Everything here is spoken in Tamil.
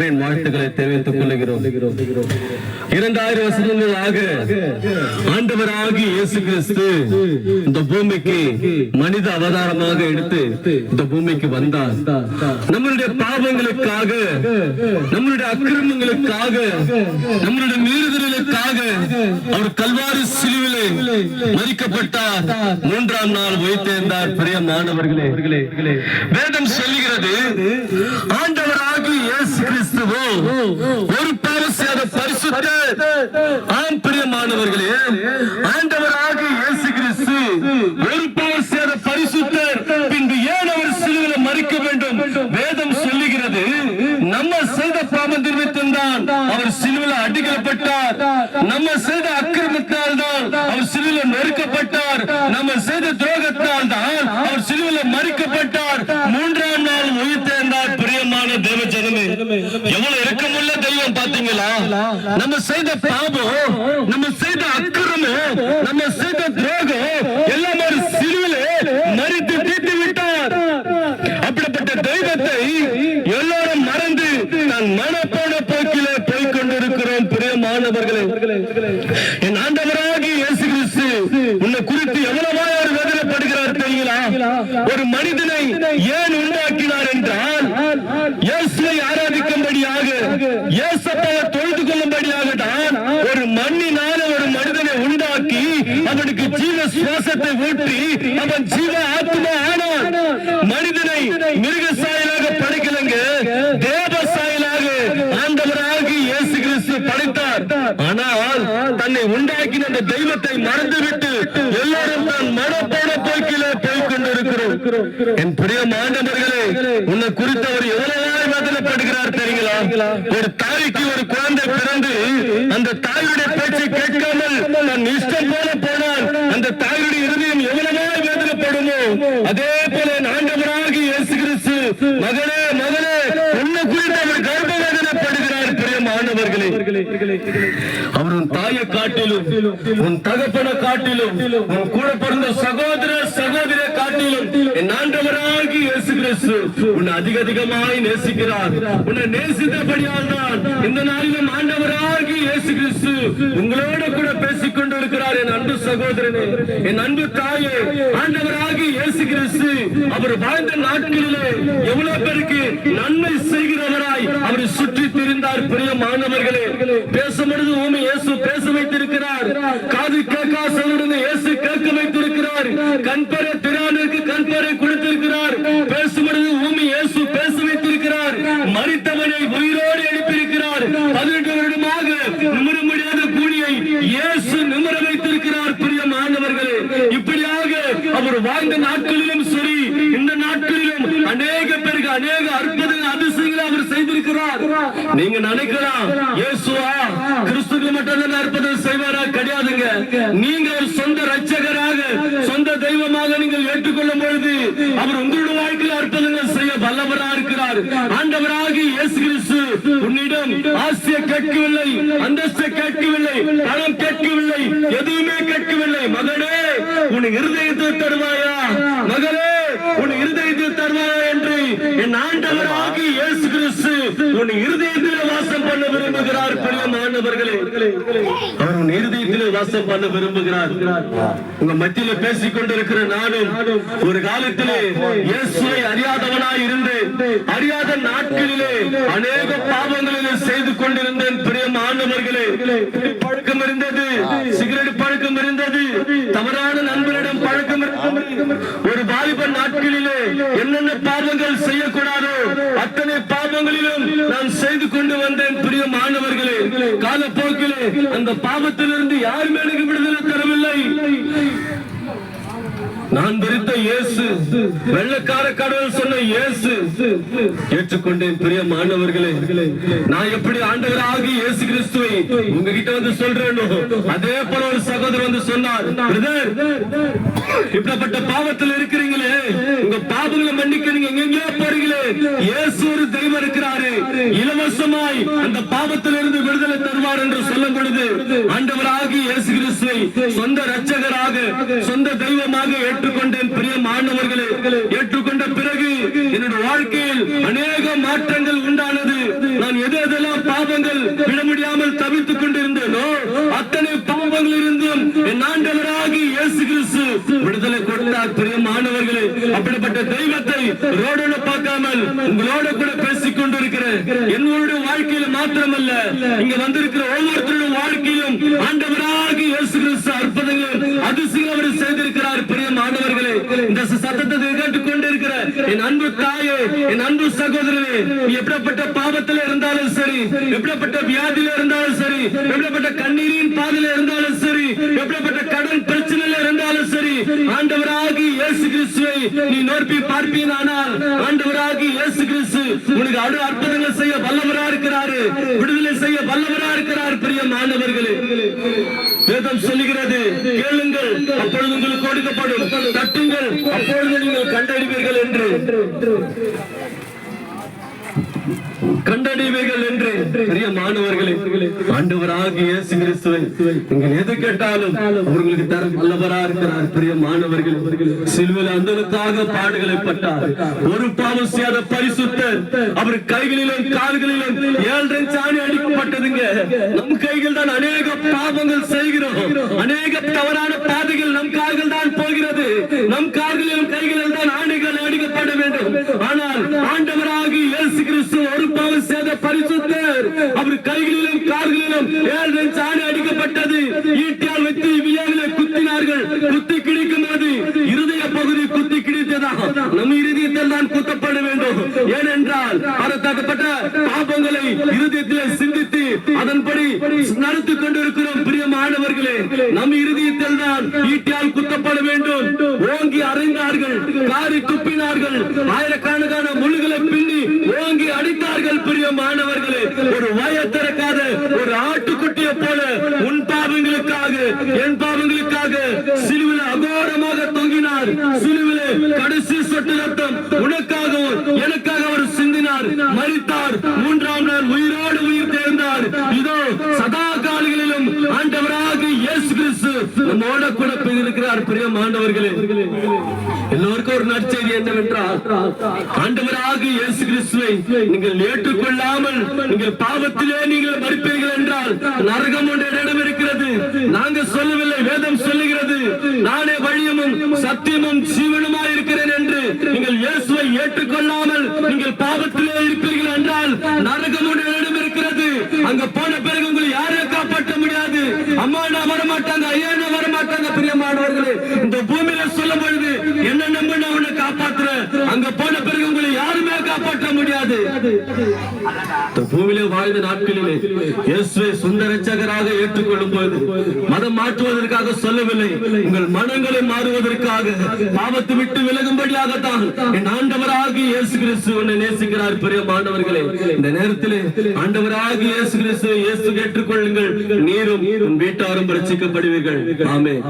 வாழ்த்துக்களை தெரிவித்துக் கொள்கிறோம். 2000 வருஷங்களாக ஆண்டவராகிய இயேசு கிறிஸ்து இந்த பூமிக்கு மனித அவதாரமாக எடுத்து இந்த பூமிக்கு வந்தார். நம்மளுடைய பாவங்களுக்காக, நம்மளுடைய அக்கிரமங்களுக்காக, நம்மளுடைய மீறுதலுக்காக அவர் கல்வாரி சிலுவிலே மரிக்கப்பட்டார். 3ஆம் நாள் உயிர்த்தெழுந்தார். பிரியமானவர்களே, வேதம் சொல்லுகிறது ஆண்டவராகிய இயேசு கிறிஸ்துவோ ஒரு பாவம் செய்யாத பரிசுத்தர். ஆம் பிரியமானவர்களே, ஆண்டவராகிய இயேசு கிறிஸ்து ஒரு பாவம் செய்யாத பரிசுத்தர். பின்பு ஏன் அவர் சிலுவையிலே மரிக்க வேண்டும்? வேதம் சொல்லுகிறது நம்ம செய்த பாவம் நிமித்தம் தான் அவர் சிலுவையிலே அடிக்கப்பட்டார். நம்ம செய்த அக்கிரமத்தால் தான் அவர் சிலுவையிலே நெருக்கப்பட்டார். நம்ம செய்த துரோகத்தால் தான் அவர் சிலுவையிலே மரிக்கப்பட்டார். 3ஆம் நாள் உயிர்த்தெழுந்தார். பிரியமான தேவ ஜனமே, எவ்வளவு இரக்கமுள்ள தெய்வம் பாத்தீங்களா? நம்ம செய்த பாவம், நம்ம செய்த அக்கிரமம், நம்ம செய்த துரோகம் எல்லாம் ஒரு சிலுவையிலே மரித்து தீர்த்து விட்டார். அப்படிப்பட்ட தெய்வத்தை எல்லாரும் மறந்து நான் மனப்போன போக்கிலே போய் கொண்டிருக்கிறோம். பிரியமானவர்களே, என் ஆண்டவராகிய இயேசு கிறிஸ்து உன்னை குறித்து எவ்வளவா வேதனைப்படுகிறார் தெரியுங்களா? ஒரு மனிதனை ஏன் உண்டாக்கினார் என்றால் இயேசுவை ஆராதிக்கும்படியாக, இயேசுவை தொழுது கொள்ளும்படியாக தான் ஒரு மண்ணினால ஒரு மனிதனை உண்டாக்கி அவனுக்கு ஜீவ சுவாசத்தை ஊற்றி அவன் ஜீவ ஆத்மா ஆனான். மனிதனை மிருக சாயலாக படைக்கலங்க, தேவ சாயலாக ஆண்டவராகிய இயேசு கிறிஸ்து படைத்தார். ஆனால் தன்னை உண்டாக்கின அந்த தெய்வத்தை மறந்துவிட்டு எல்லாரும் தான் மனப்போட போக்கிலே போய் கொண்டிருக்கிறோம். என் பிரியமானவர்களே, உன்னை குறித்து அவர் எவ்வளவு வேதனைப்படுகிறார் தெரியுங்களா? ஒரு தாய்க்கு ஒரு குழந்தை பிறந்து அந்த தாயுடைய பேச்சை கேட்காமல் தன் இஷ்டம் போல போனால் அந்த தாயுடைய இருதயம் எவ்வளவோ வேதனைப்படுமோ, அதே போல ஆண்டவராகிய இயேசு கிறிஸ்து மகனே மகனே உன்னை குறித்து அவர் கர்ப்ப வேதனைப்படுகிறார். பிரியமானவர்களே, அவர் உன் தாயை காட்டிலும், உன் தகப்பனை காட்டிலும், உன் கூட பிறந்த சகோதர சகோதரியை காட்டிலும் என் ஆண்டவராகிய இயேசு கிறிஸ்து உன்னை அதிகமாய் நேசிக்கிறார். உன்னை நேசித்தபடியால் தான் இந்த நாளிலும் ஆண்டவராகிய இயேசு கிறிஸ்து உங்களோட கூட பேசிக் கொண்டிருக்கிறார். என் அன்பு சகோதரனே, என் அன்பு தாயே, ஆண்டவராகிய இயேசு கிறிஸ்து அவர் வாழ்ந்த நாட்களிலே எவ்வளவு பேருக்கு நன்மை செய்கிறவராய் அவர் சுற்றி திரிந்தார். பிரியமானவர்களே, பேசும்பொழுது ஊமை இயேசு பேச வைத்திருக்கிறார். காது கேட்காதவனுடன் இயேசு கேட்க வைத்திருக்கிறார். கண்பெற திரானுக்கு கண்பெறை கொடுத்திருக்கிறார். பேசும்பொழுது ஊமை இயேசு பேச வைத்திருக்கிறார். மரித்தவனை உயிரோடு எழுப்பியிருக்கிறார். 18 வருடமாக நிமிர முடியாத கூலியை இயேசு நிமிர வைத்திருக்கிறார். பிரியமானவர்களே, இப்படியாக அவர் வாழ்ந்த நாட்களிலும் சரி, இந்த நாட்களிலும் அநேக பேருக்கு அநேக அற்புதங்கள் அதிசயங்களை அவர் செய்திருக்கிறார். நீங்க நினைக்கலாம் இயேசுவா கிறிஸ்துக்கு மட்டும் அற்புதம் செய்வாரா? கிடையாதுங்க. நீங்க ஒரு சொந்த ரட்சகராக, சொந்த தெய்வமாக நீங்கள் ஏற்றுக்கொள்ளும் பொழுது அவர் உங்களுடைய வாழ்க்கையில் அற்புதங்கள் செய்ய வல்லவராக இருக்கிறார். ஆண்டவராகிய இயேசு கிறிஸ்து உன்னிடம் ஆசையை கேட்கவில்லை, அந்தஸ்தை கேட்கவில்லை, பணம் கேட்கவில்லை, எதுவுமே கேட்கவில்லை. மகனே, உன் இருதயத்தை தருவாயா? மகளே, உன் இருதயத்தை தருவாயா என்று என் ஆண்டவராகிய இயேசு கிறிஸ்து உன் இருதயத்தில் வாசம் பண்ண விரும்புகிறார். பிரியமானவர்களே, அவர் உன் இருதயத்தில் வாசம் பண்ண விரும்புகிறார். உங்க மத்தியில பேசிக் கொண்டிருக்கிற நானும் ஒரு காலத்திலே இயேசுவை அறியாதவனாய் இருந்தேன். அறியாத நாட்களிலே அநேக பாவங்களிலே செய்து கொண்டிருந்தேன். பிரியமானவர்களே, பழக்கம் இருந்தது, சிகரெட் பழக்கம் இருந்தது, தவறான நண்பரிடம் பழக்கம் இருந்தது. ஒரு வாலிப நாட்களிலே என்னென்ன பாவங்கள் செய்யக்கூடாதோ அத்தனை பாவங்களிலும் நான் செய்து கொண்டு வந்தேன். பிரியமானவர்களே, காலப்போக்கிலே அந்த பாவத்திலிருந்து யாருமே எனக்கு விடுதலை தரவில்லை. நான் விரித்த இயேசு, வெள்ளக்கார கடவுள் சொன்ன இயேசு ஏற்றுக்கொண்டேன். பிரியமானவர்களே, நான் எப்படி ஆண்டவராகிய இயேசு கிறிஸ்துவை உங்ககிட்ட வந்து சொல்றேனோ அதே போல ஒரு சகோதரர் வந்து சொன்னார், பிரதர், இப்படிப்பட்ட பாவத்தில் இருக்கிறீங்களே, உங்க பாவங்களை மன்னிக்க நீங்க எங்கெங்கயோ போறீங்களே, இயேசு ஒரு தெய்வம் இருக்கிறாரு, இலவசமாய் அந்த பாவத்திலிருந்து விடுதலை தருவார் என்று சொல்லும் பொழுது ஆண்டவராகிய இயேசு கிறிஸ்துவை சொந்த ரட்சகராக, சொந்த தெய்வமாக ஏற்றுக்கொண்டேன். பிரியமானவர்களே, ஏற்றுக்கொண்ட பிறகு என்னுடைய வாழ்க்கையில் அநேக மாற்றங்கள் உண்டானது. நான் பாவங்கள் விட முடியாமல் தவித்துக் கொண்டிருந்தேனோ அத்தனை பாவங்கள் இருந்தும் என் ஆண்டவராகி இயேசு கிறிஸ்து விடுதலை கொடுத்தார். பிரியமானவர்களே, அப்படிப்பட்ட தெய்வத்தை ரோடோட பார்க்காமல் உங்களோட கூட பேசிக் கொண்டிருக்கிறேன். என்னுடைய வாழ்க்கையில மாத்திரமல்ல, இங்க வந்திருக்கிற ஒவ்வொருத்தருடைய வாழ்க்கையிலும் ஆண்டவராகி இயேசு கிறிஸ்து அற்புதங்கள் அதிசயம் அவர் செய்திருக்கிறார். பிரியமானவர்களே, இந்த சத்தத்தை கேட்டுக் கொண்டிருக்கிற என் அன்பு தாயே, என் அன்பு சகோதரனே, எப்படிப்பட்ட பாவத்தில் இருந்தாலும் சரி, எப்படிப்பட்ட வியாதியில இருந்தாலும் சரி, எப்படிப்பட்ட கண்ணீரின் பாதையில இருந்தாலும் சரி, எப்படிப்பட்ட கடன் பிரச்சனையில இருந்தாலும் சரி, ஆண்டவராகி இயேசு கிறிஸ்துவை நீ நோக்கி பார்ப்பீனானால் ஆண்டவராகி இயேசு கிறிஸ்து உனக்கு அற்புதங்கள் செய்ய வல்லவரா இருக்கிறாரு, விடுதலை செய்ய வல்லவரா இருக்கிறார். பிரியமானவர்களே, வேதம் சொல்லுகிறது, கேளுங்கள் அப்பொழுது உங்களுக்கு கொடுக்கப்படும், தட்டுங்கள் அப்பொழுது நீங்கள் கண்டறிவீர்கள் என்று கண்டறிவீர்கள் என்று. பிரியமானவர்களே, ஆண்டவராகிய இயேசு கிறிஸ்துவை நீங்கள் எது கேட்டாலும் அவர்களுக்கு தர வல்லவரா இருக்கிறார். பிரியமானவர்களே, சிலுவையில் அந்தனுக்காக பாடுகளை பட்டார். ஒரு பாவம் செய்யாத பரிசுத்தர் அவர் கைகளிலும் கால்களிலும் 7 சாணி அடிக்கப்பட்டதுங்க. நம் கைகள் தான் அநேக பாவங்கள் செய்கிறோம், அநேக தவறான பாதைகள் நம் கால்கள் தான் போகிறது. நம் கால்களிலும் கைகளில் தான் ஆணைகள் அடிக்கப்பட வேண்டும். ஆனால் ஆண்டவராகிய இயேசு கிறிஸ்து ஒரு பாவம் செய்த பரிசுத்தர் அவர் கைகளிலும் கால்களிலும் 7 சாணி அடிக்கப்பட்டது. ஈட்டியால் வைத்து வியாதியிலே குத்தினார்கள். குத்தி கிழிக்கும் போது இருதய பகுதி குத்தி கிழித்ததா? நம் இருதயத்தில் தான் குத்தப்பட வேண்டும். ஏனென்றால் பரத்தப்பட்ட பாவங்களை இருதயத்திலே சிந்தித்து அதன்படி நடத்தி கொண்டிருக்கிறோம். பிரியமானவர்களே, நம் இருதயத்தில் தான் ஈட்டியால் குத்தப்பட வேண்டும். ஓங்கி அறைந்தார்கள், காரி துப்பினார்கள், ஆயிரக்கணக்கான முள்ளுகளை பின்னி ஓங்கி அடித்தார்கள். பிரியமானவர்களே, ஒரு வாயை திறக்காத ஒரு ஆட்டுக்குட்டியை போல உன் பாவங்களுக்காக என் பாவங்களுக்காக சிலுவையில் அகோரமாக தொங்கினார். சிலுவையிலே கடைசி சொட்டு ரத்தம் உனக்காகவும் எனக்காக அவர் சிந்தினார், மரித்தார், 3ஆம் நாள் உயிரோடு உயிர் தேர்ந்தார். இதோ சதா காலங்களிலும் ஆண்டவராக இயேசு கிறிஸ்து நம்மோட கூட இருக்கிறார். பிரியமானவர்களே, எல்லோருக்கும் ஒரு நற்செய்தி என்னவென்றால், ஆண்டவராக இயேசு கிறிஸ்துவை நீங்கள் ஏற்றுக்கொள்ளாமல் நீங்கள் பாவத்திலே நீங்கள் மரிப்பீர்கள் என்றால் நரகம் ஒன்று இடம் இருக்கிறது. நாங்கள் சொல்லவில்லை, வேதம் சொல்லுகிறது, நானே வழியமும் சத்தியமும் ஜீவனுமாய் இருக்கிறேன் என்று. நீங்கள் இயேசுவை ஏற்றுக்கொள்ளாமல் நீங்கள் பாவத்திலே இருப்பீர்கள் என்றால் நரகம் ஒன்று இடம் இருக்கிறது. அங்க போன பிறகு உங்களை யாரும் காப்பாற்ற முடியாது. அம்மா நான் வரமாட்டாங்க, ஐயா நான் வரமாட்டாங்க. பிரியமானவர்களே, இந்த பூமியில சொல்லும் பொழுது என்ன நம்ப நான் உன்னை காப்பாற்றுறேன், அங்க போன பிறகு உங்களை யாருமே காப்பாற்ற முடியாது. பூமியிலே வாழ்ந்த நாட்களிலே இயேசுவை சொந்த இரட்சகராக ஏற்றுக்கொள்ளும் போது மதம் மாற்றுவதற்காக சொல்லவில்லை, உங்கள் மனங்களை மாறுவதற்காக, பாவத்தை விட்டு விலகும்படியாகத்தான் என் ஆண்டவராகிய இயேசு கிறிஸ்து உன்னை நேசிக்கிறார். பிரியமானவர்களே, இந்த நேரத்திலே ஆண்டவராகிய இயேசு கிறிஸ்து இயேசு ஏற்றுக்கொள்ளுங்கள், நீரும் உன் வீட்டாரும் ரட்சிக்கப்படுவீர்கள். ஆமென்.